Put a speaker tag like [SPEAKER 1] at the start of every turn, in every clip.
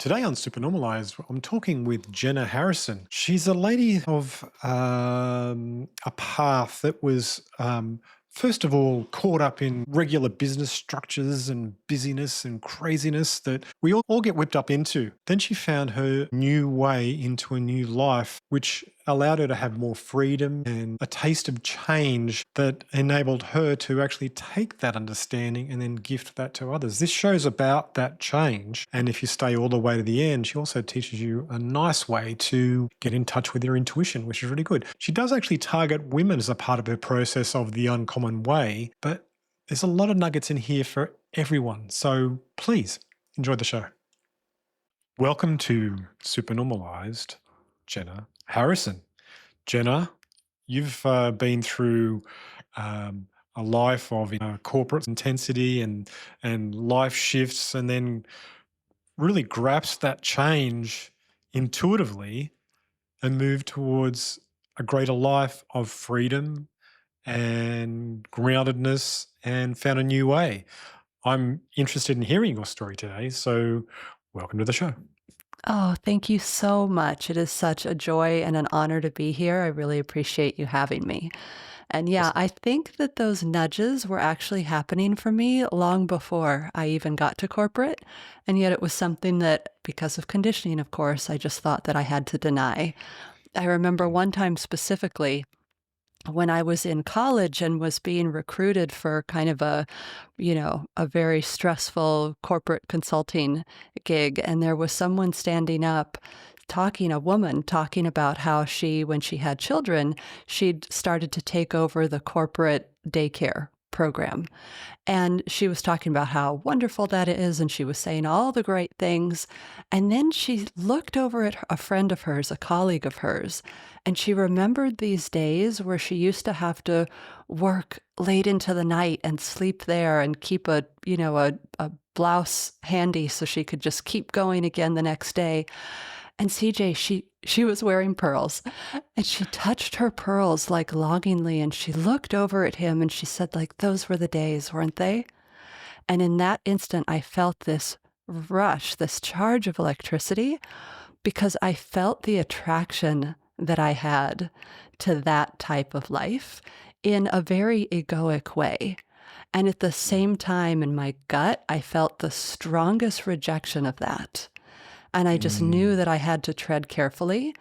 [SPEAKER 1] Today on Supernormalized, I'm talking with Jenna Harrison. She's a lady of a path that was, first of all, caught up in regular business structures and busyness and craziness that we all get whipped up into. Then she found her new way into a new life, which allowed her to have more freedom and a taste of change that enabled her to actually take that understanding and then gift that to others. This show's about that change. And if you stay all the way to the end, she also teaches you a nice way to get in touch with your intuition, which is really good. She does actually target women as a part of her process of the uncommon way, but there's a lot of nuggets in here for everyone. So please enjoy the show. Welcome to Supernormalized, Jenna Harrison. Jenna, you've been through a life of corporate intensity and life shifts, and then really grasped that change intuitively and moved towards a greater life of freedom and groundedness and found a new way. I'm interested in hearing your story today, so welcome to the show.
[SPEAKER 2] Oh, thank you so much. It is such a joy and an honor to be here. I really appreciate you having me. And yeah,
[SPEAKER 1] Awesome.
[SPEAKER 2] I think that those nudges were actually happening for me long before I even got to corporate. And yet it was something that, because of conditioning, of course, I just thought that I had to deny. I remember one time specifically when I was in college and was being recruited for kind of a very stressful corporate consulting gig. And there was someone standing up a woman talking about how when she had children, she'd started to take over the corporate daycare program. And she was talking about how wonderful that is, and she was saying all the great things. And then she looked over at a friend of hers, a colleague of hers, and she remembered these days where she used to have to work late into the night and sleep there and keep a blouse handy so she could just keep going again the next day. And CJ, she was wearing pearls, and she touched her pearls like longingly, and she looked over at him and she said, like, those were the days, weren't they? And in that instant, I felt this rush, this charge of electricity, because I felt the attraction that I had to that type of life in a very egoic way. And at the same time, in my gut, I felt the strongest rejection of that. And I just knew
[SPEAKER 1] Mm.
[SPEAKER 2] that I had to tread carefully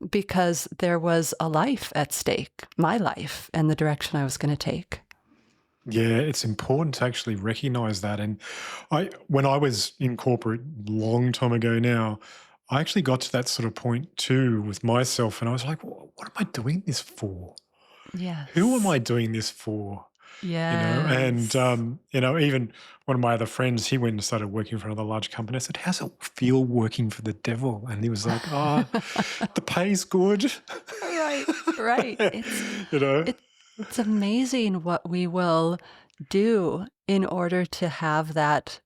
[SPEAKER 2] because there was a life at stake, my life, and the direction I was going to take.
[SPEAKER 1] Yeah, it's important to actually recognize that. And when I was in corporate long time ago now, I actually got to that sort of point too with myself, and I was like, What am I doing this for? Who am
[SPEAKER 2] Yes.
[SPEAKER 1] I doing this for?" And
[SPEAKER 2] Yes.
[SPEAKER 1] even one of my other friends, he went and started working for another large company. I said, "How's it feel working for the devil?" And he was like, the pay's good."
[SPEAKER 2] Right, right.
[SPEAKER 1] you know.
[SPEAKER 2] It's amazing what we will do in order to have that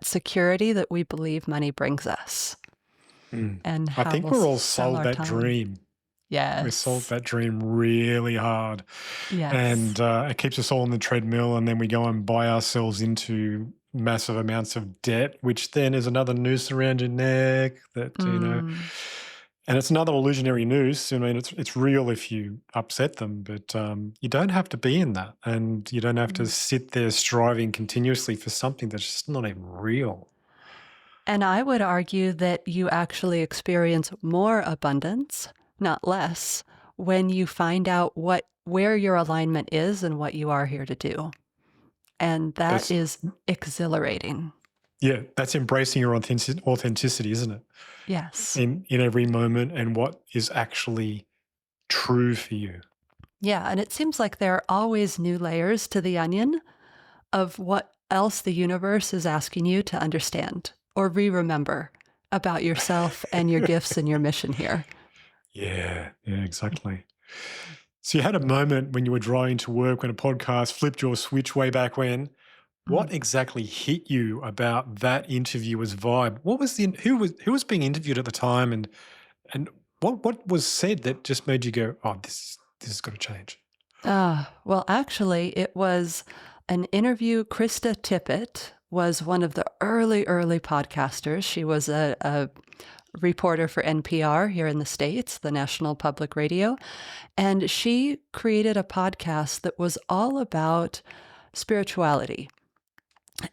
[SPEAKER 2] security that we believe money brings us,
[SPEAKER 1] Mm.
[SPEAKER 2] and
[SPEAKER 1] I
[SPEAKER 2] how
[SPEAKER 1] think
[SPEAKER 2] we'll
[SPEAKER 1] we're all
[SPEAKER 2] sell
[SPEAKER 1] sold
[SPEAKER 2] our
[SPEAKER 1] that
[SPEAKER 2] time.
[SPEAKER 1] dream. We sold
[SPEAKER 2] Yes.
[SPEAKER 1] that dream really hard,
[SPEAKER 2] Yes.
[SPEAKER 1] and it keeps us all on the treadmill. And then we go and buy ourselves into massive amounts of debt, which then is another noose around your neck.
[SPEAKER 2] Mm.
[SPEAKER 1] And it's another illusionary noose. I mean, it's real if you upset them, but you don't have to be in that, and you don't have to
[SPEAKER 2] Mm.
[SPEAKER 1] sit there striving continuously for something that's just not even real.
[SPEAKER 2] And I would argue that you actually experience more abundance, not less, when you find out where your alignment is and what you are here to do. And that
[SPEAKER 1] That's
[SPEAKER 2] is exhilarating.
[SPEAKER 1] Yeah, that's embracing your authenticity, isn't it?
[SPEAKER 2] Yes.
[SPEAKER 1] In every moment and what is actually true for you.
[SPEAKER 2] Yeah, and it seems like there are always new layers to the onion of what else the universe is asking you to understand or remember about yourself and your gifts and your mission here.
[SPEAKER 1] Yeah, exactly. So you had a moment when you were driving to work when a podcast flipped your switch way back when.
[SPEAKER 2] Mm.
[SPEAKER 1] What exactly hit you about that interviewer's vibe? What was who was being interviewed at the time, and what was said that just made you go, "Oh, this has got to change."
[SPEAKER 2] Well, actually, it was an interview. Krista Tippett was one of the early podcasters. She was a reporter for NPR here in the States, the National Public Radio. And she created a podcast that was all about spirituality.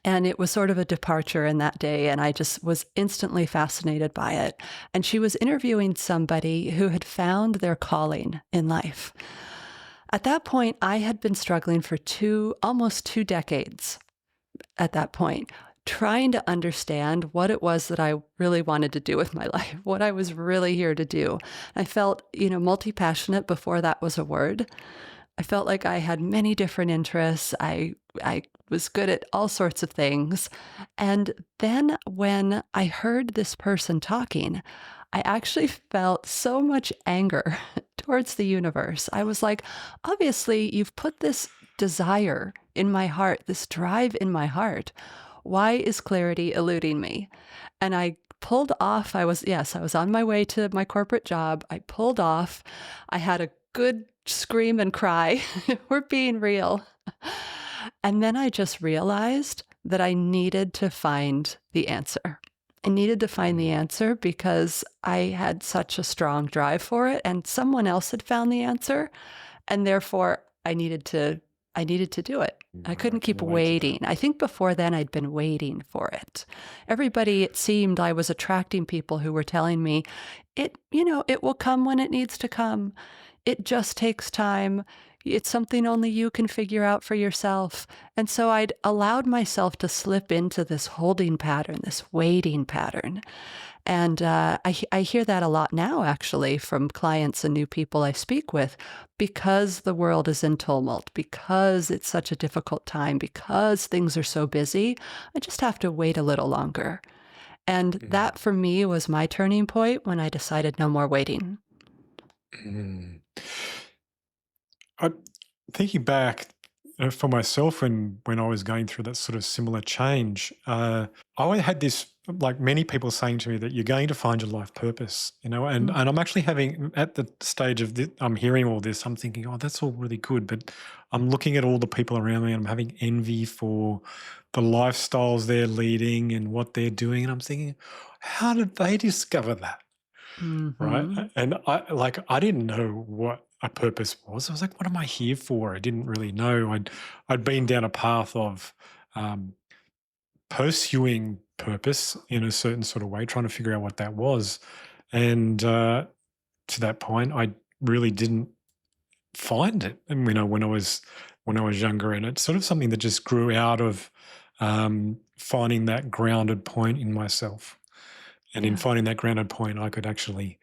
[SPEAKER 2] And it was sort of a departure in that day, and I just was instantly fascinated by it. And she was interviewing somebody who had found their calling in life. At that point, I had been struggling for almost 2 decades at that point, trying to understand what it was that I really wanted to do with my life, what I was really here to do. I felt, multi-passionate before that was a word. I felt like I had many different interests. I was good at all sorts of things. And then when I heard this person talking, I actually felt so much anger towards the universe. I was like, obviously, you've put this desire in my heart, this drive in my heart. Why is clarity eluding me? And I pulled off. I was on my way to my corporate job. I pulled off. I had a good scream and cry. We're being real. And then I just realized that I needed to find the answer. I needed to find the answer because I had such a strong drive for it, and someone else had found the answer, and therefore I needed to do it. I couldn't keep waiting. I think before then I'd been waiting for it. Everybody, it seemed, I was attracting people who were telling me, it will come when it needs to come. It just takes time. It's something only you can figure out for yourself. And so I'd allowed myself to slip into this holding pattern, this waiting pattern. And I hear that a lot now, actually, from clients and new people I speak with, because the world is in tumult, because it's such a difficult time, because things are so busy. I just have to wait a little longer. And that, for me, was my turning point when I decided no more waiting.
[SPEAKER 1] Mm. I'm thinking back for myself when I was going through that sort of similar change. I had this, like many people saying to me, that you're going to find your life purpose, and I'm actually having, at the stage of this, I'm hearing all this, I'm thinking, oh, that's all really good, but I'm looking at all the people around me and I'm having envy for the lifestyles they're leading and what they're doing, and I'm thinking, how did they discover that? Right.
[SPEAKER 2] Mm-hmm.
[SPEAKER 1] And I didn't know what a purpose was. I was like, what am I here for? I didn't really know. I'd been down a path of pursuing purpose in a certain sort of way, trying to figure out what that was. And to that point, I really didn't find it. And when I was younger, and it's sort of something that just grew out of finding that grounded point in myself. And in finding that grounded point, I could actually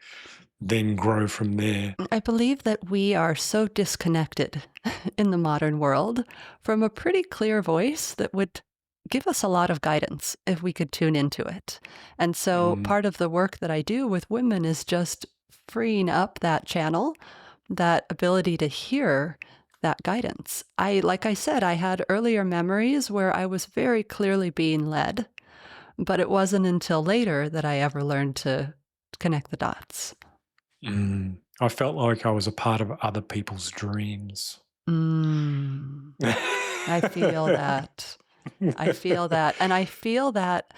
[SPEAKER 1] then grow from there.
[SPEAKER 2] I believe that we are so disconnected in the modern world from a pretty clear voice that would give us a lot of guidance if we could tune into it. And so part of the work that I do with women is just freeing up that channel, that ability to hear that guidance. Like I said, I had earlier memories where I was very clearly being led, but it wasn't until later that I ever learned to connect the dots.
[SPEAKER 1] I felt like I was a part of other people's dreams.
[SPEAKER 2] I feel that. I feel that. And I feel that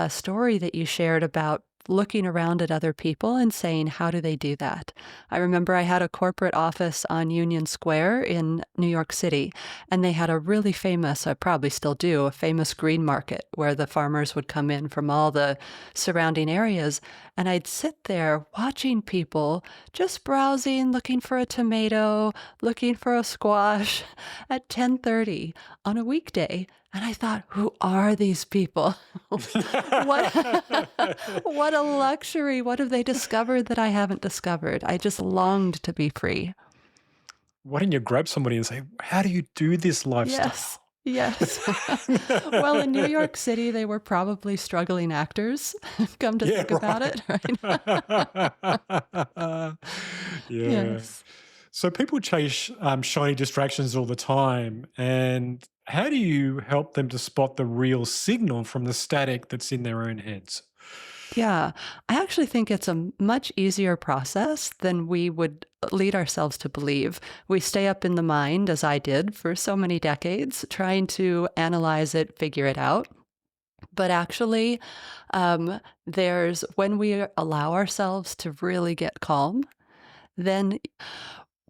[SPEAKER 2] story that you shared about looking around at other people and saying, how do they do that? I remember I had a corporate office on Union Square in New York City, and they had a really famous, I probably still do, a famous green market where the farmers would come in from all the surrounding areas. And I'd sit there watching people just browsing, looking for a tomato, looking for a squash at 10:30 on a weekday. And I thought, who are these people? What what a luxury. What have they discovered that I haven't discovered? I just longed to be free.
[SPEAKER 1] Why didn't you grab somebody and say, how do you do this lifestyle?
[SPEAKER 2] Yes. Yes. Well, in New York City, they were probably struggling actors. Come to think about it, right? Yes.
[SPEAKER 1] So people chase shiny distractions all the time. And how do you help them to spot the real signal from the static that's in their own heads?
[SPEAKER 2] Yeah, I actually think it's a much easier process than we would lead ourselves to believe. We stay up in the mind, as I did for so many decades, trying to analyze it, figure it out. But actually, there's when we allow ourselves to really get calm, then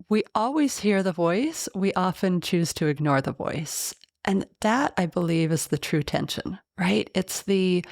[SPEAKER 2] we always hear the voice. We often choose to ignore the voice. And that, I believe, is the true tension, right? It's the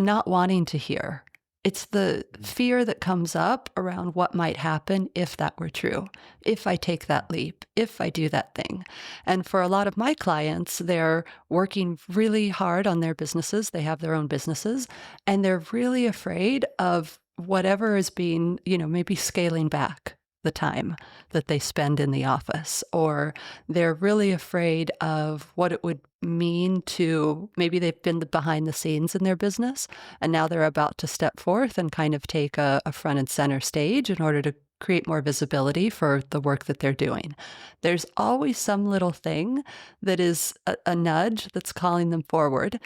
[SPEAKER 2] not wanting to hear. It's the fear that comes up around what might happen if that were true, if I take that leap, if I do that thing. And for a lot of my clients, they're working really hard on their businesses. They have their own businesses, and they're really afraid of whatever is being, maybe scaling back the time that they spend in the office, or they're really afraid of what it would mean to maybe they've been behind the scenes in their business and now they're about to step forth and kind of take a front and center stage in order to create more visibility for the work that they're doing. There's always some little thing that is a nudge that's calling them forward.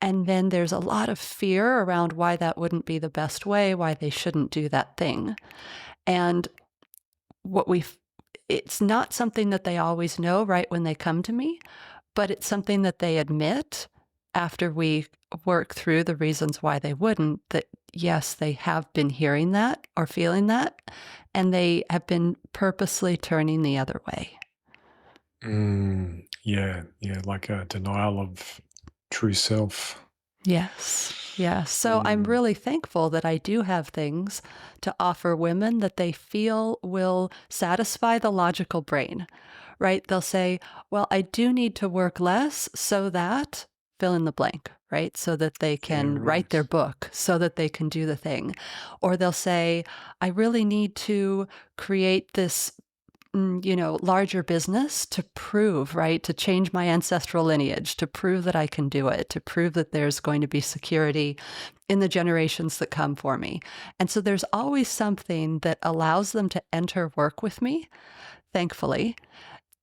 [SPEAKER 2] And then there's a lot of fear around why that wouldn't be the best way, why they shouldn't do that thing. And what we it's not something that they always know right when they come to me, but it's something that they admit after we work through the reasons why they wouldn't, that yes, they have been hearing that or feeling that, and they have been purposely turning the other way.
[SPEAKER 1] Yeah, yeah, like a denial of true self.
[SPEAKER 2] Yes. Yes. So I'm
[SPEAKER 1] Mm,
[SPEAKER 2] really thankful that I do have things to offer women that they feel will satisfy the logical brain, right? They'll say, well, I do need to work less so that fill in the blank, right? So that they
[SPEAKER 1] yeah,
[SPEAKER 2] can write their
[SPEAKER 1] right.
[SPEAKER 2] book, so that they can do the thing. Or they'll say, I really need to create this larger business to prove, right? To change my ancestral lineage, to prove that I can do it, to prove that there's going to be security in the generations that come for me. And so there's always something that allows them to enter work with me, thankfully,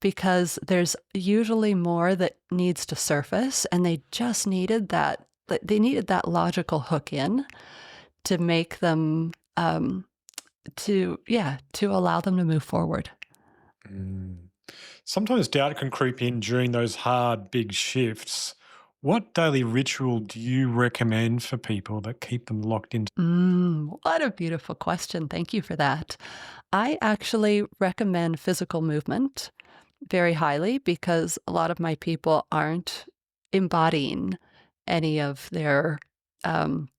[SPEAKER 2] because there's usually more that needs to surface and they just needed that logical hook in to make them to allow them to move forward.
[SPEAKER 1] Mm. Sometimes doubt can creep in during those hard, big shifts. What daily ritual do you recommend for people that keep them locked into?
[SPEAKER 2] What a beautiful question. Thank you for that. I actually recommend physical movement very highly because a lot of my people aren't embodying any of their um,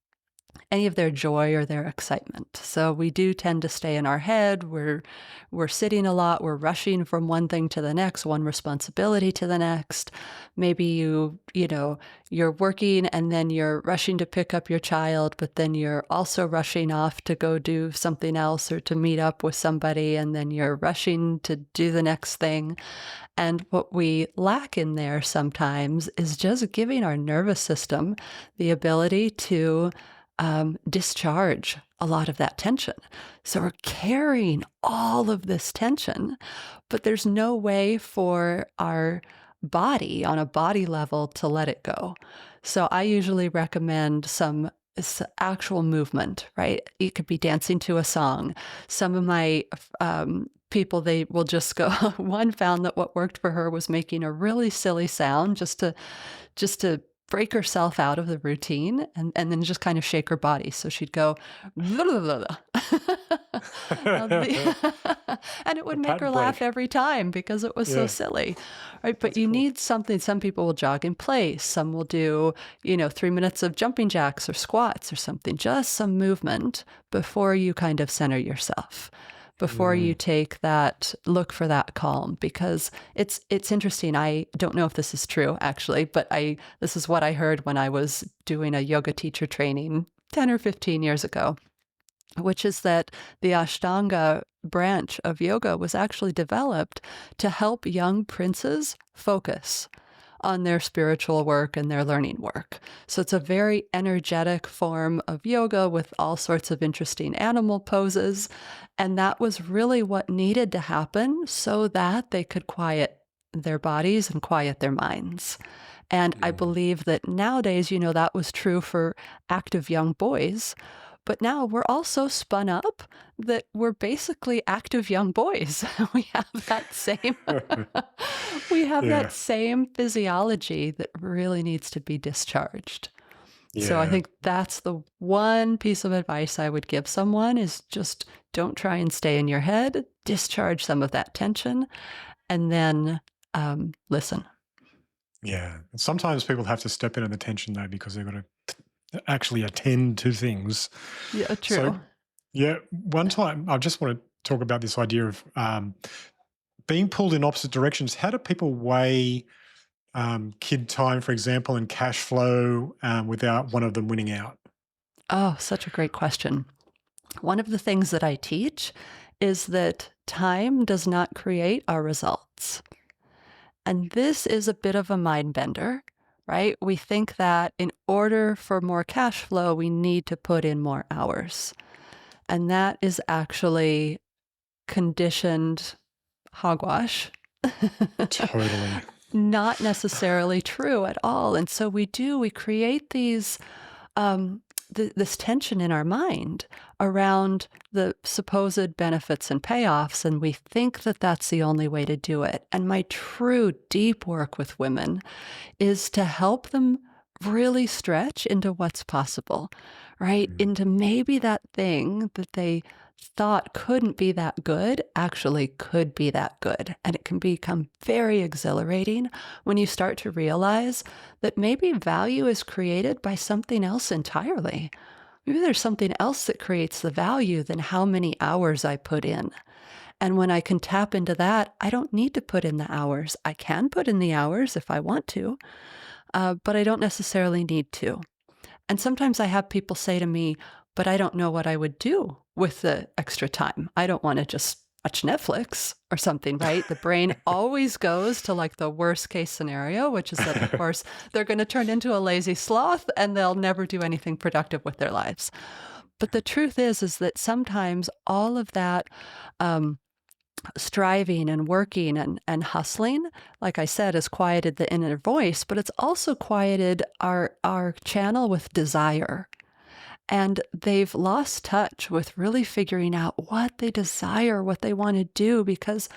[SPEAKER 2] any of their joy or their excitement. So we do tend to stay in our head. We're sitting a lot. We're rushing from one thing to the next, one responsibility to the next. Maybe you're working and then you're rushing to pick up your child, but then you're also rushing off to go do something else or to meet up with somebody, and then you're rushing to do the next thing. And what we lack in there sometimes is just giving our nervous system the ability to discharge a lot of that tension. So we're carrying all of this tension, but there's no way for our body on a body level to let it go. So I usually recommend some actual movement, right? It could be dancing to a song. Some of my people, they will just go, one found that what worked for her was making a really silly sound just to break herself out of the routine and then just kind of shake her body. So she'd go, "Blah, blah, blah, blah." And it
[SPEAKER 1] A
[SPEAKER 2] would make her
[SPEAKER 1] pattern
[SPEAKER 2] laugh
[SPEAKER 1] break.
[SPEAKER 2] every time because it was so
[SPEAKER 1] Yeah,
[SPEAKER 2] silly, right? But
[SPEAKER 1] that's
[SPEAKER 2] you
[SPEAKER 1] cool.
[SPEAKER 2] need something. Some people will jog in place. Some will do, 3 minutes of jumping jacks or squats or something, just some movement before you kind of center yourself, before you
[SPEAKER 1] Mm,
[SPEAKER 2] take that look for that calm. Because it's interesting. I don't know if this is true actually, but I this is what I heard when I was doing a yoga teacher training 10 or 15 years ago, which is that the Ashtanga branch of yoga was actually developed to help young princes focus on their spiritual work and their learning work. So it's a very energetic form of yoga with all sorts of interesting animal poses. And that was really what needed to happen so that they could quiet their bodies and quiet their minds. And I
[SPEAKER 1] Mm.
[SPEAKER 2] believe that nowadays, that was true for active young boys. But now we're all so spun up that we're basically active young boys. We have that same we have that
[SPEAKER 1] Yeah.
[SPEAKER 2] same physiology that really needs to be discharged. So I
[SPEAKER 1] Yeah.
[SPEAKER 2] think that's the one piece of advice I would give someone is just don't try and stay in your head, discharge some of that tension, and then listen.
[SPEAKER 1] Yeah. Sometimes people have to step in at the tension though because they've got to actually attend to things.
[SPEAKER 2] Yeah,
[SPEAKER 1] So,
[SPEAKER 2] true.
[SPEAKER 1] yeah, one time I just want to talk about this idea of being pulled in opposite directions. How do people weigh kid time, for example, and cash flow without one of them winning out?
[SPEAKER 2] Oh, such a great question. One of the things that I teach is that time does not create our results. And this is a bit of a mind bender, right? We think that in order for more cash flow, we need to put in more hours. And that is actually conditioned hogwash.
[SPEAKER 1] Totally.
[SPEAKER 2] Not necessarily true at all. And so we create um, this tension in our mind around the supposed benefits and payoffs, and we think that that's the only way to do it. And my true deep work with women is to help them really stretch into what's possible, right?
[SPEAKER 1] Mm.
[SPEAKER 2] Into maybe that thing that they thought couldn't be that good actually could be that good. And it can become very exhilarating when you start to realize that maybe value is created by something else entirely. Maybe there's something else that creates the value than how many hours I put in. And when I can tap into that, I don't need to put in the hours. I can put in the hours if I want to, but I don't necessarily need to. And sometimes I have people say to me, but I don't know what I would do with the extra time. I don't want to just watch Netflix or something, right? The brain always goes to like the worst case scenario, which is that, of course, they're going to turn into a lazy sloth and they'll never do anything productive with their lives. But the truth is that sometimes all of that striving and working and hustling, like I said, has quieted the inner voice, but it's also quieted our channel with desire. And they've lost touch with really figuring out what they desire, what they want to do, because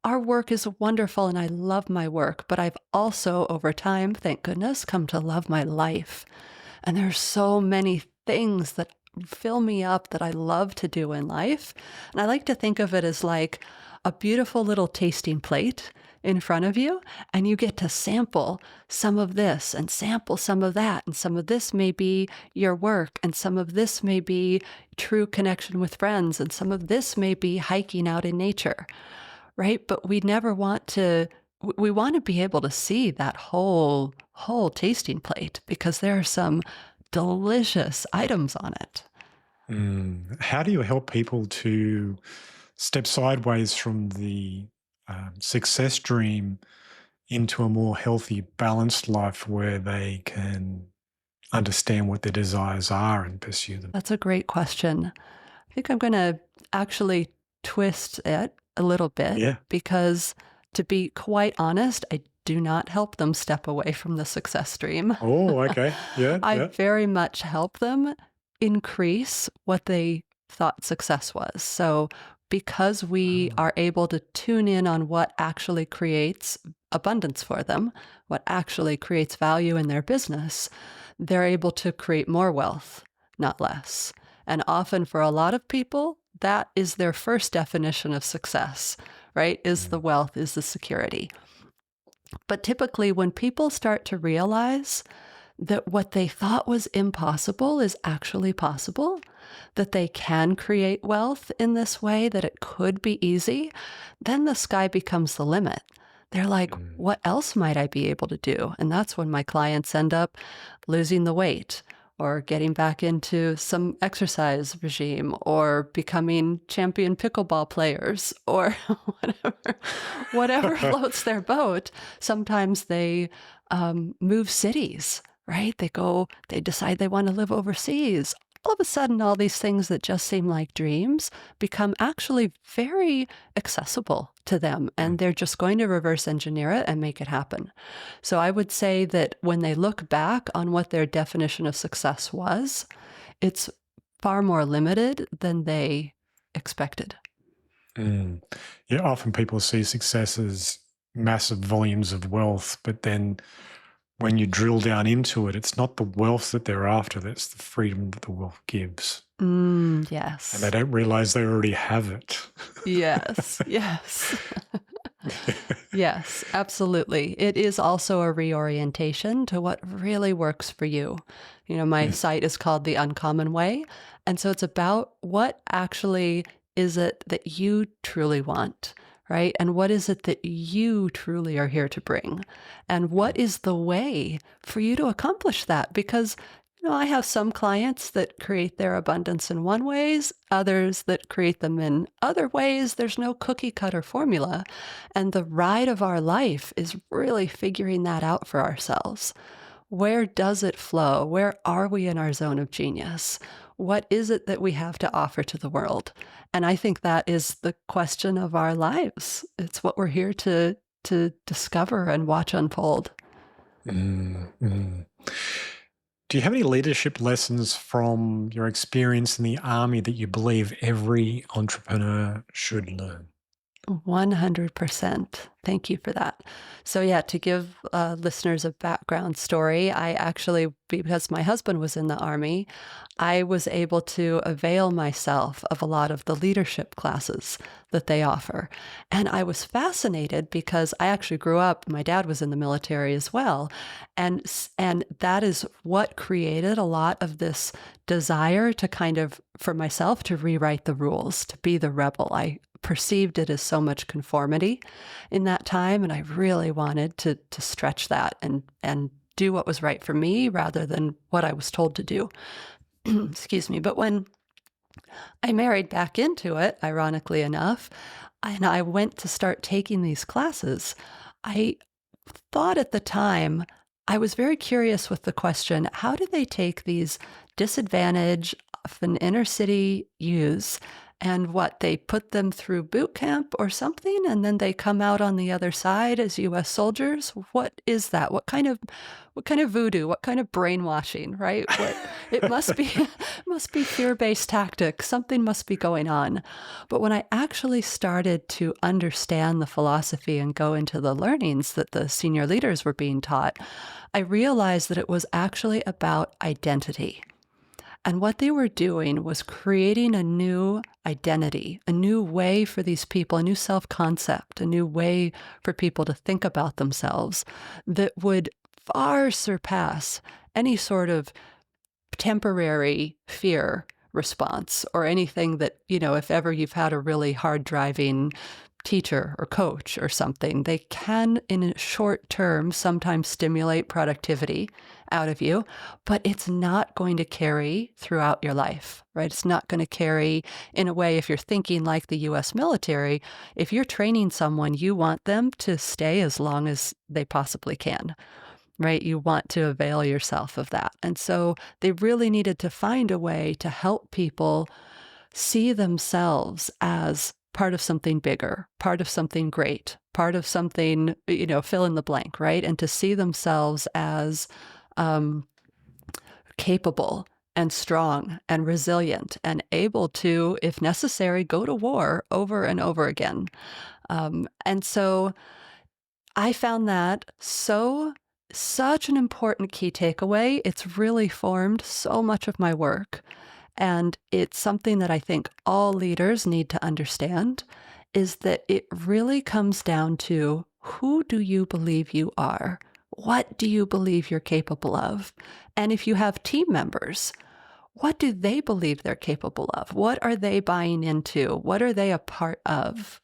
[SPEAKER 2] our work is wonderful and I love my work, but I've also, over time, thank goodness, come to love my life. And there's so many things that fill me up that I love to do in life. And I like to think of it as like a beautiful little tasting plate in front of you, and you get to sample some of this and sample some of that. And some of this may be your work, and some of this may be true connection with friends, and some of this may be hiking out in nature, right? But we never want to. We want to be able to see that whole tasting plate because there are some delicious items on it.
[SPEAKER 1] How do you help people to step sideways from the success dream into a more healthy, balanced life where they can understand what their desires are and pursue them?
[SPEAKER 2] That's a great question. I think I'm going to actually twist it a little bit
[SPEAKER 1] Yeah.
[SPEAKER 2] because, to be quite honest, I do not help them step away from the success dream.
[SPEAKER 1] Oh, okay. Yeah,
[SPEAKER 2] I
[SPEAKER 1] yeah.
[SPEAKER 2] very much help them increase what they thought success was. So, because we
[SPEAKER 1] Oh,
[SPEAKER 2] are able to tune in on what actually creates abundance for them, what actually creates value in their business, they're able to create more wealth, not less. And often for a lot of people, that is their first definition of success, right? Is the
[SPEAKER 1] mm,
[SPEAKER 2] wealth, is the security. But typically, when people start to realize that what they thought was impossible is actually possible, that they can create wealth in this way, that it could be easy, then the sky becomes the limit. They're like,
[SPEAKER 1] mm.
[SPEAKER 2] what else might I be able to do? And that's when my clients end up losing the weight or getting back into some exercise regime or becoming champion pickleball players or whatever floats their boat. Sometimes they move cities, right? They decide they want to live overseas. all of a sudden, all these things that just seem like dreams become actually very accessible to them. And
[SPEAKER 1] Mm.
[SPEAKER 2] they're just going to reverse engineer it and make it happen. So I would say that when they look back on what their definition of success was, it's far more limited than they expected.
[SPEAKER 1] Mm. Yeah, often people see success as massive volumes of wealth, but then when you drill down into it, it's not the wealth that they're after, that's the freedom that the wealth gives. And they
[SPEAKER 2] Yes.
[SPEAKER 1] don't realize they already have it.
[SPEAKER 2] Yes. Yes. Yes, absolutely. It is also a reorientation to what really works for you. My
[SPEAKER 1] Mm.
[SPEAKER 2] site is called The Uncommon Way. And so it's about what actually is it that you truly want, right? And what is it that you truly are here to bring? And what is the way for you to accomplish that? Because I have some clients that create their abundance in one ways, others that create them in other ways. There's no cookie cutter formula. And the ride of our life is really figuring that out for ourselves. Where does it flow? Where are we in our zone of genius? What is it that we have to offer to the world? And I think that is the question of our lives. It's what we're here to discover and watch unfold.
[SPEAKER 1] Mm, mm. Do you have any leadership lessons from your experience in the army that you believe every entrepreneur should learn?
[SPEAKER 2] 100%. Thank you for that. So, yeah, to give listeners a background story, I actually, because my husband was in the Army, I was able to avail myself of a lot of the leadership classes that they offer. And I was fascinated because I actually grew up, my dad was in the military as well. And that is what created a lot of this desire to kind of, for myself, to rewrite the rules, to be the rebel. I perceived it as so much conformity in that time, and I really wanted to stretch that and do what was right for me rather than what I was told to do. Excuse me. But when I married back into it, ironically enough, and I went to start taking these classes, I thought at the time, I was very curious with the question, how do they take these disadvantaged, often inner city youths, and what they put them through boot camp or something, and then they come out on the other side as U.S. soldiers? What is that? What kind of voodoo? What kind of brainwashing? Right? What it must be must be fear-based tactics. Something must be going on. But when I actually started to understand the philosophy and go into the learnings that the senior leaders were being taught, I realized that it was actually about identity. And what they were doing was creating a new identity, a new way for these people, a new self concept, a new way for people to think about themselves that would far surpass any sort of temporary fear response or anything that, if ever you've had a really hard driving teacher or coach or something, they can, in a short term, sometimes stimulate productivity out of you, but it's not going to carry throughout your life, right? It's not going to carry in a way, if you're thinking like the US military, if you're training someone, you want them to stay as long as they possibly can. Right? You want to avail yourself of that. And so they really needed to find a way to help people see themselves as part of something bigger, part of something great, part of something, fill in the blank, right? And to see themselves as um, capable and strong and resilient and able to, if necessary, go to war over and over again. And so I found that such an important key takeaway. It's really formed so much of my work. And it's something that I think all leaders need to understand is that it really comes down to who do you believe you are? What do you believe you're capable of? And if you have team members, what do they believe they're capable of? What are they buying into? What are they a part of?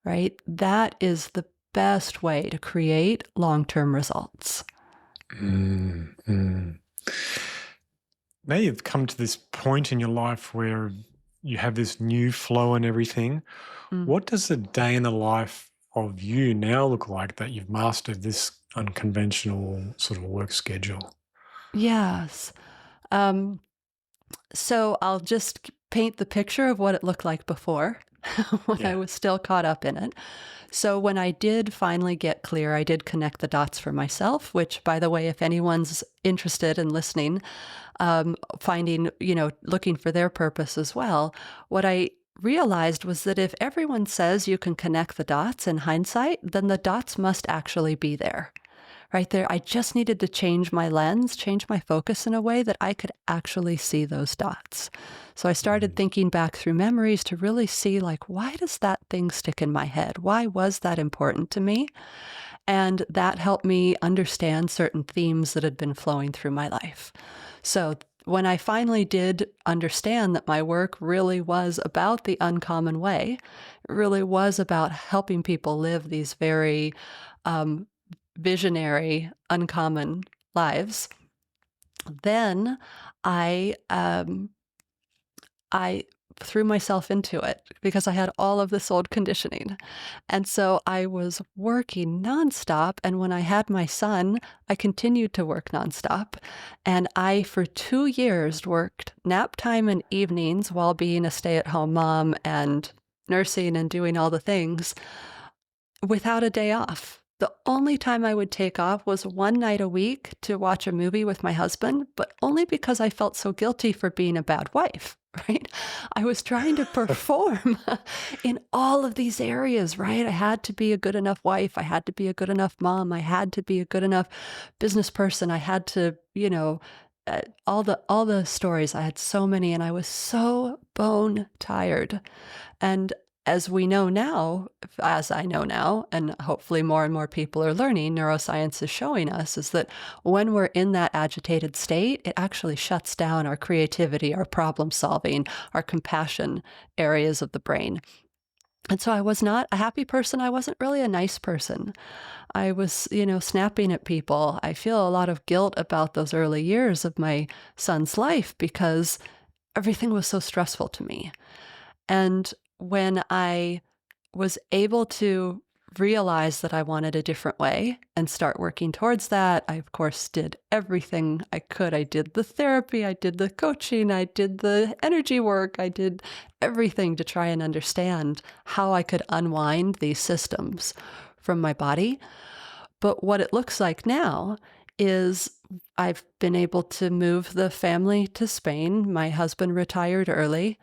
[SPEAKER 2] Right? That is the best way to create long-term results.
[SPEAKER 1] Mm, mm. Now you've come to this point in your life where you have this new flow and everything.
[SPEAKER 2] Mm.
[SPEAKER 1] What does a day in the life of you now look like that you've mastered this unconventional sort of work schedule?
[SPEAKER 2] Yes. Um, So I'll just paint the picture of what it looked like before when I
[SPEAKER 1] Yeah.
[SPEAKER 2] was still caught up in it. So when I did finally get clear, I did connect the dots for myself, which, by the way, if anyone's interested in listening, finding, looking for their purpose as well, what I realized was that if everyone says you can connect the dots in hindsight, then the dots must actually be there. Right there, I just needed to change my lens, change my focus in a way that I could actually see those dots. So I started
[SPEAKER 1] Mm.
[SPEAKER 2] thinking back through memories to really see, like, why does that thing stick in my head? Why was that important to me? And that helped me understand certain themes that had been flowing through my life. So when I finally did understand that my work really was about the uncommon way, it really was about helping people live these very um, visionary, uncommon lives, then I I threw myself into it because I had all of this old conditioning. And so I was working nonstop. And when I had my son, I continued to work nonstop. And I, for 2 years, worked nap time and evenings while being a stay at home mom and nursing and doing all the things without a day off. The only time I would take off was one night a week to watch a movie with my husband, but only because I felt so guilty for being a bad wife, right? I was trying to perform in all of these areas, right? I had to be a good enough wife. I had to be a good enough mom. I had to be a good enough business person. I had to, all the stories. I had so many, and I was so bone tired. And as we know now, as I know now, and hopefully more and more people are learning, neuroscience is showing us is that when we're in that agitated state, it actually shuts down our creativity, our problem solving, our compassion areas of the brain. And so I was not a happy person. I wasn't really a nice person. I was, snapping at people. I feel a lot of guilt about those early years of my son's life because everything was so stressful to me. And when I was able to realize that I wanted a different way and start working towards that, I, of course, did everything I could. I did the therapy, I did the coaching, I did the energy work, I did everything to try and understand how I could unwind these systems from my body. But what it looks like now is I've been able to move the family to Spain. My husband retired early.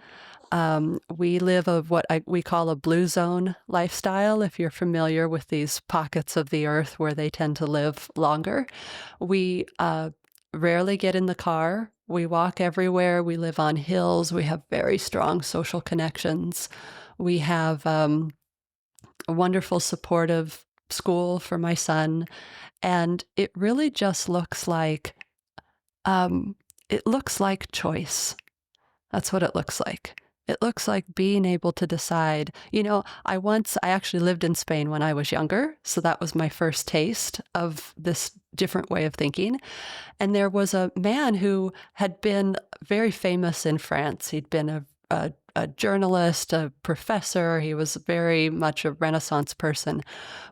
[SPEAKER 2] We live of what we call a blue zone lifestyle. If you're familiar with these pockets of the earth where they tend to live longer, we rarely get in the car. We walk everywhere. We live on hills. We have very strong social connections. We have a wonderful, supportive school for my son, and um, it looks like choice. That's what it looks like. It looks like being able to decide. I actually lived in Spain when I was younger, so that was my first taste of this different way of thinking. And there was a man who had been very famous in France. He'd been a journalist, a professor. He was very much a Renaissance person,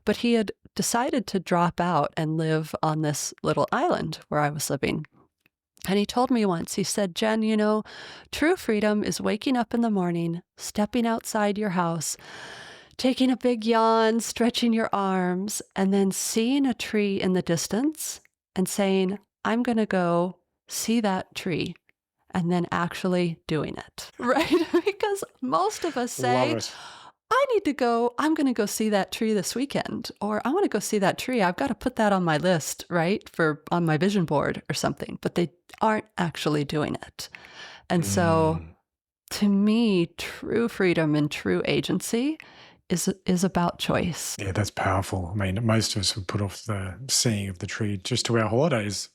[SPEAKER 2] but he had decided to drop out and live on this little island where I was living. And he told me once, he said, Jen, true freedom is waking up in the morning, stepping outside your house, taking a big yawn, stretching your arms, and then seeing a tree in the distance and saying, I'm going to go see that tree, and then actually doing it, right? Because most of us
[SPEAKER 1] Love
[SPEAKER 2] say,
[SPEAKER 1] it.
[SPEAKER 2] I'm going to go see that tree this weekend, or I want to go see that tree. I've got to put that on my list, right? On my vision board or something, but they aren't actually doing it. And so
[SPEAKER 1] Mm.
[SPEAKER 2] to me, true freedom and true agency is about choice.
[SPEAKER 1] Yeah, that's powerful. I mean, most of us would put off the seeing of the tree just to our holidays.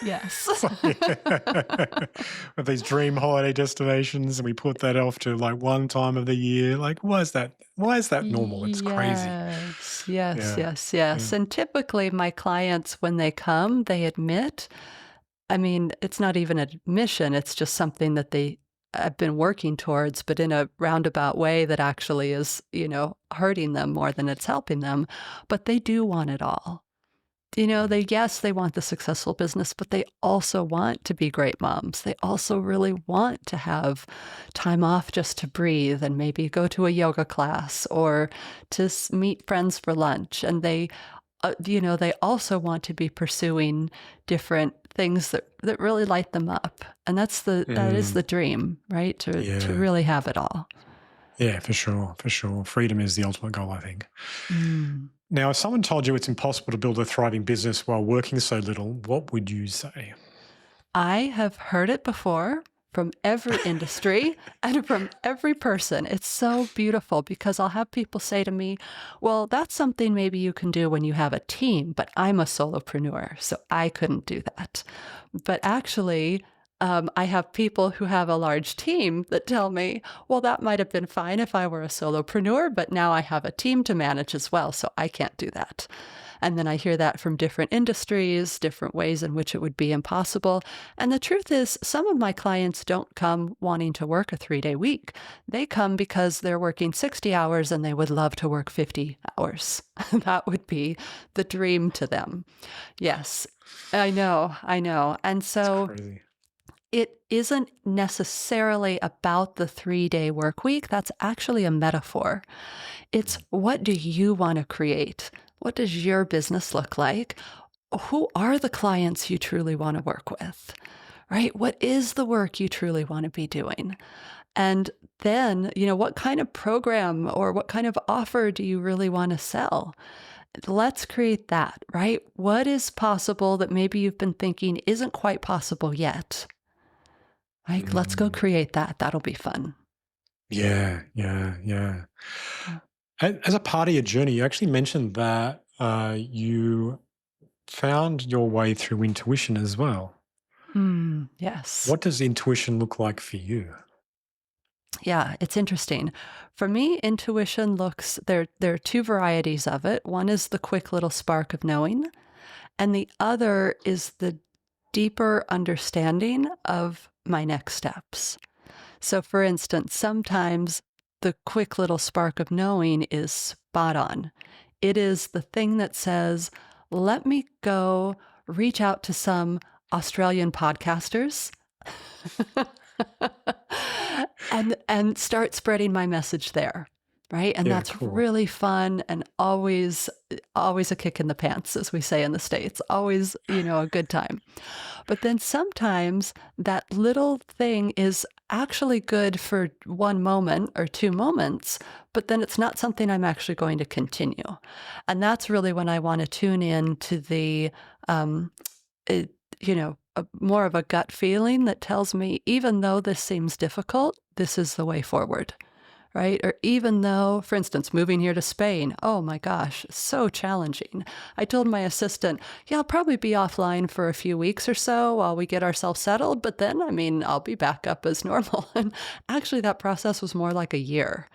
[SPEAKER 2] Yes.
[SPEAKER 1] It's like, with these dream holiday destinations, and we put that off to like one time of the year. Like, why is that? Why is that normal? It's crazy.
[SPEAKER 2] Yes, yes,
[SPEAKER 1] Yeah,
[SPEAKER 2] yes,
[SPEAKER 1] yeah.
[SPEAKER 2] yes. And typically my clients, when they come, they admit, I mean, it's not even an admission, it's just something that they have been working towards, but in a roundabout way that actually is, hurting them more than it's helping them. But they do want it all. Yes, they want the successful business, but they also want to be great moms. They also really want to have time off just to breathe and maybe go to a yoga class or to meet friends for lunch. And they also want to be pursuing different things that really light them up. And that is
[SPEAKER 1] Mm,
[SPEAKER 2] the dream, right? To
[SPEAKER 1] yeah.
[SPEAKER 2] really have it all.
[SPEAKER 1] Yeah, for sure. For sure. Freedom is the ultimate goal, I think.
[SPEAKER 2] Mm.
[SPEAKER 1] Now, if someone told you it's impossible to build a thriving business while working so little, what would you say?
[SPEAKER 2] I have heard it before from every industry and from every person. It's so beautiful because I'll have people say to me, well, that's something maybe you can do when you have a team, but I'm a solopreneur, so I couldn't do that. But actually, I have people who have a large team that tell me, well, that might have been fine if I were a solopreneur, but now I have a team to manage as well, so I can't do that. And then I hear that from different industries, different ways in which it would be impossible. And the truth is, some of my clients don't come wanting to work a 3-day week. They come because they're working 60 hours and they would love to work 50 hours. That would be the dream to them. Yes, I know, I know. And
[SPEAKER 1] It's
[SPEAKER 2] so
[SPEAKER 1] crazy.
[SPEAKER 2] it isn't necessarily about the 3-day work week. That's actually a metaphor. It's what do you want to create? What does your business look like? Who are the clients you truly want to work with? Right? What is the work you truly want to be doing? And then, what kind of program or what kind of offer do you really want to sell? Let's create that, right? What is possible that maybe you've been thinking isn't quite possible yet? Right? Let's go
[SPEAKER 1] Mm,
[SPEAKER 2] create that. That'll be fun.
[SPEAKER 1] yeah, yeah, yeah.
[SPEAKER 2] Yeah.
[SPEAKER 1] As a part of your journey, you actually mentioned that you found your way through intuition as well.
[SPEAKER 2] Yes.
[SPEAKER 1] What does intuition look like for you?
[SPEAKER 2] Yeah, it's interesting. For me, intuition looks there are two varieties of it. One is the quick little spark of knowing, and the other is the deeper understanding of my next steps. So for instance, sometimes the quick little spark of knowing is spot on. It is the thing that says, "Let me go reach out to some Australian podcasters and start spreading my message there." Right? And
[SPEAKER 1] Yeah,
[SPEAKER 2] that's
[SPEAKER 1] cool.
[SPEAKER 2] really fun and always a kick in the pants, as we say in the States. Always, a good time. But then sometimes that little thing is actually good for one moment or two moments, but then it's not something I'm actually going to continue. And that's really when I want to tune in to the um, it, more of a gut feeling that tells me, even though this seems difficult, this is the way forward, right? Or even though, for instance, moving here to Spain, oh my gosh, so challenging. I told my assistant, yeah, I'll probably be offline for a few weeks or so while we get ourselves settled, but then, I'll be back up as normal. And actually, that process was more like a year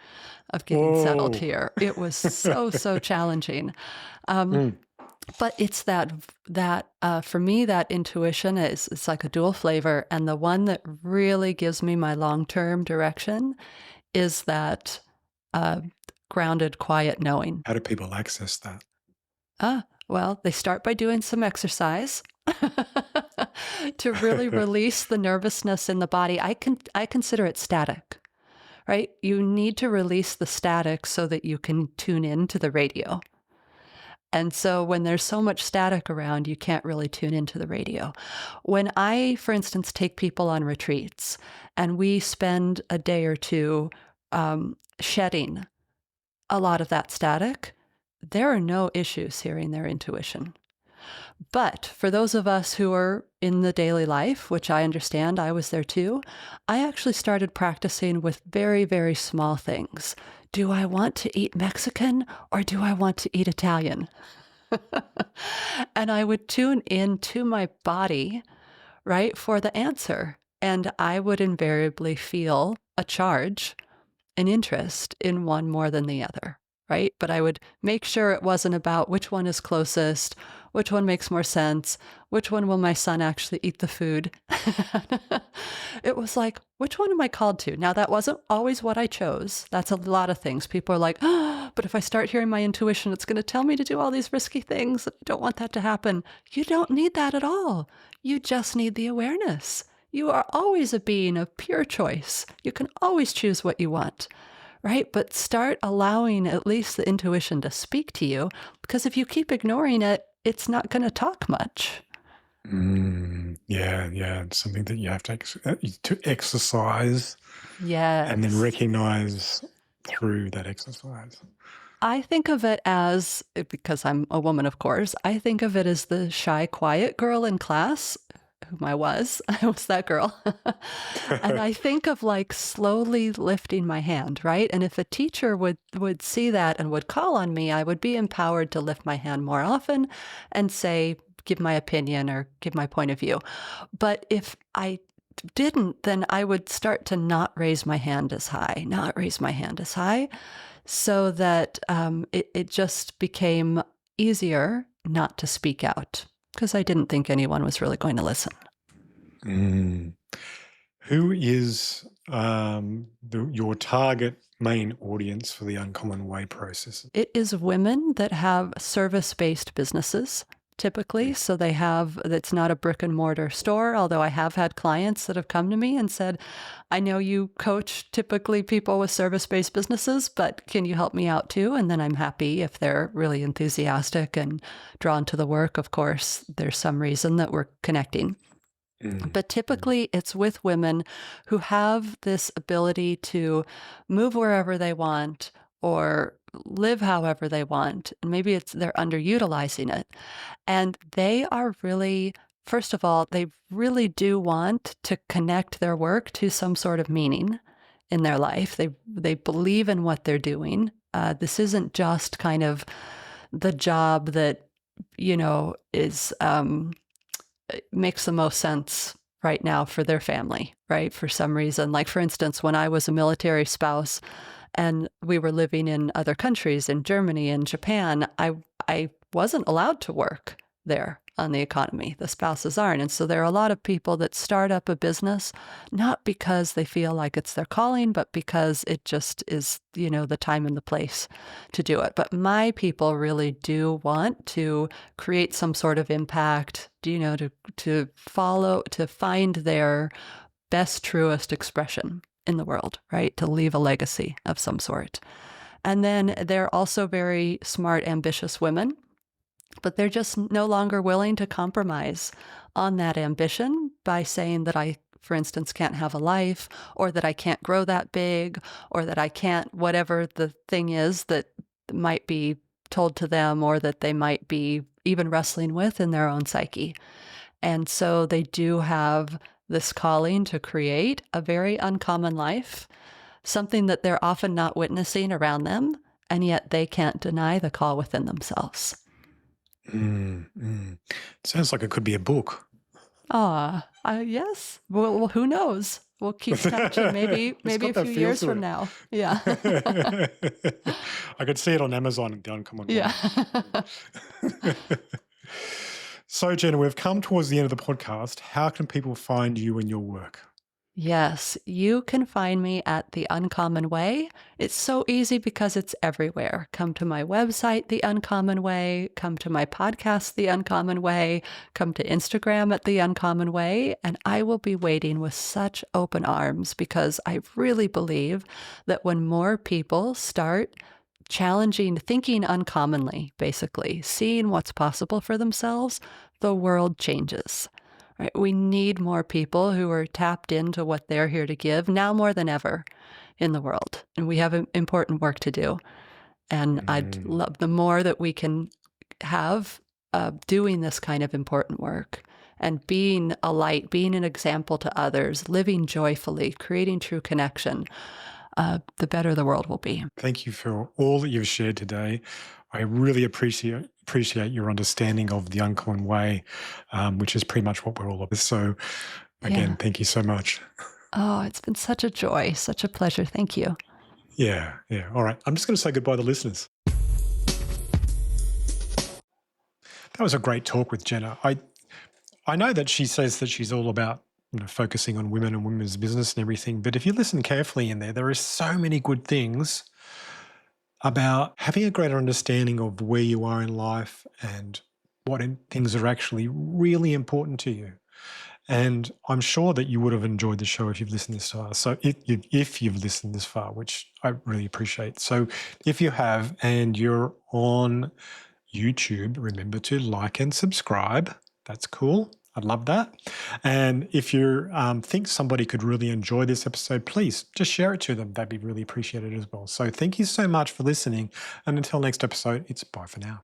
[SPEAKER 2] of getting settled
[SPEAKER 1] Whoa.
[SPEAKER 2] here. It was so, so challenging. Um,
[SPEAKER 1] Mm,
[SPEAKER 2] but it's that for me, that intuition is it's like a dual flavor, and the one that really gives me my long-term direction is that uh, grounded, quiet knowing.
[SPEAKER 1] how do people access that?
[SPEAKER 2] Well, they start by doing some exercise to really release the nervousness in the body. I consider it static, right? You need to release the static so that you can tune in to the radio. And so when there's so much static around, you can't really tune into the radio. When I, for instance, take people on retreats and we spend a day or two shedding a lot of that static, there are no issues hearing their intuition. But for those of us who are in the daily life, which I understand, I was there too, I actually started practicing with very, very small things. Do I want to eat Mexican or do I want to eat Italian? And I would tune in to my body, right, for the answer. And I would invariably feel a charge, an interest in one more than the other, right? But I would make sure it wasn't about which one is closest, which one makes more sense, which one will my son actually eat the food. It was like, which one am I called to? Now, that wasn't always what I chose. That's a lot of things. People are like, oh, but if I start hearing my intuition, it's going to tell me to do all these risky things. I don't want that to happen. You don't need that at all. You just need the awareness. You are always a being of pure choice. You can always choose what you want, right? But start allowing at least the intuition to speak to you, because if you keep ignoring it, it's not going to talk much.
[SPEAKER 1] Yeah. It's something that you have to exercise and then
[SPEAKER 2] Yes.
[SPEAKER 1] recognize through that exercise.
[SPEAKER 2] I think of it as, because I'm a woman, of course, I think of it as the shy, quiet girl in class, whom I was. I was that girl. And I think of like slowly lifting my hand, right? And if a teacher would see that and would call on me, I would be empowered to lift my hand more often and say, give my opinion or give my point of view. But if I didn't, then I would start to not raise my hand as high, not raise my hand as high, so that it just became easier not to speak out because I didn't think anyone was really going to listen.
[SPEAKER 1] Mm. Who is your target main audience for the Uncommon Way process?
[SPEAKER 2] It is women that have service-based businesses, typically. So they have, it's not a brick and mortar store, although I have had clients that have come to me and said, I know you coach typically people with service-based businesses, but can you help me out too? And then I'm happy if they're really enthusiastic and drawn to the work. Of course, there's some reason that we're connecting. But typically it's with women who have this ability to move wherever they want or live however they want. And maybe they're underutilizing it. And they are really, first of all, they really do want to connect their work to some sort of meaning in their life. They believe in what they're doing. This isn't just kind of the job that, is makes the most sense right now for their family, right? For some reason. Like, for instance, when I was a military spouse and we were living in other countries, in Germany and Japan, I wasn't allowed to work there on the economy. The spouses aren't. And so there are a lot of people that start up a business, not because they feel like it's their calling, but because it just is, the time and the place to do it. But my people really do want to create some sort of impact, to follow, to find their best, truest expression in the world, right? To leave a legacy of some sort. And then they're also very smart, ambitious women, but they're just no longer willing to compromise on that ambition by saying that I, for instance, can't have a life, or that I can't grow that big, or that I can't, whatever the thing is that might be told to them, or that they might be even wrestling with in their own psyche. And so they do have this calling to create a very uncommon life, something that they're often not witnessing around them, and yet they can't deny the call within themselves.
[SPEAKER 1] Sounds like it could be a book.
[SPEAKER 2] Yes. Well, who knows? We'll keep touching. Maybe a few years from now. Yeah.
[SPEAKER 1] I could see it on Amazon, The Uncommon Way.
[SPEAKER 2] Yeah.
[SPEAKER 1] So, Jenna, we've come towards the end of the podcast. How can people find you and your work?
[SPEAKER 2] Yes, you can find me at The Uncommon Way. It's so easy because it's everywhere. Come to my website, The Uncommon Way. Come to my podcast, The Uncommon Way. Come to Instagram at The Uncommon Way. And I will be waiting with such open arms, because I really believe that when more people start challenging, thinking uncommonly, basically, seeing what's possible for themselves, the world changes. Right? We need more people who are tapped into what they're here to give now more than ever in the world. And we have important work to do. And I'd love the more that we can have doing this kind of important work and being a light, being an example to others, living joyfully, creating true connection, the better the world will be.
[SPEAKER 1] Thank you for all that you've shared today. I really appreciate your understanding of the Uncommon Way, which is pretty much what we're all about. So again, Thank you so much.
[SPEAKER 2] Oh, it's been such a joy, such a pleasure. Thank you.
[SPEAKER 1] Yeah. All right. I'm just going to say goodbye to the listeners. That was a great talk with Jenna. I know that she says that she's all about focusing on women and women's business and everything, but if you listen carefully in there, there are so many good things about having a greater understanding of where you are in life and what things are actually really important to you. And I'm sure that you would have enjoyed the show if you've listened this far. So if you've listened this far, which I really appreciate. So if you have and you're on YouTube, remember to like and subscribe. That's cool. I'd love that. And if you think somebody could really enjoy this episode, please just share it to them. That'd be really appreciated as well. So thank you so much for listening. And until next episode, it's bye for now.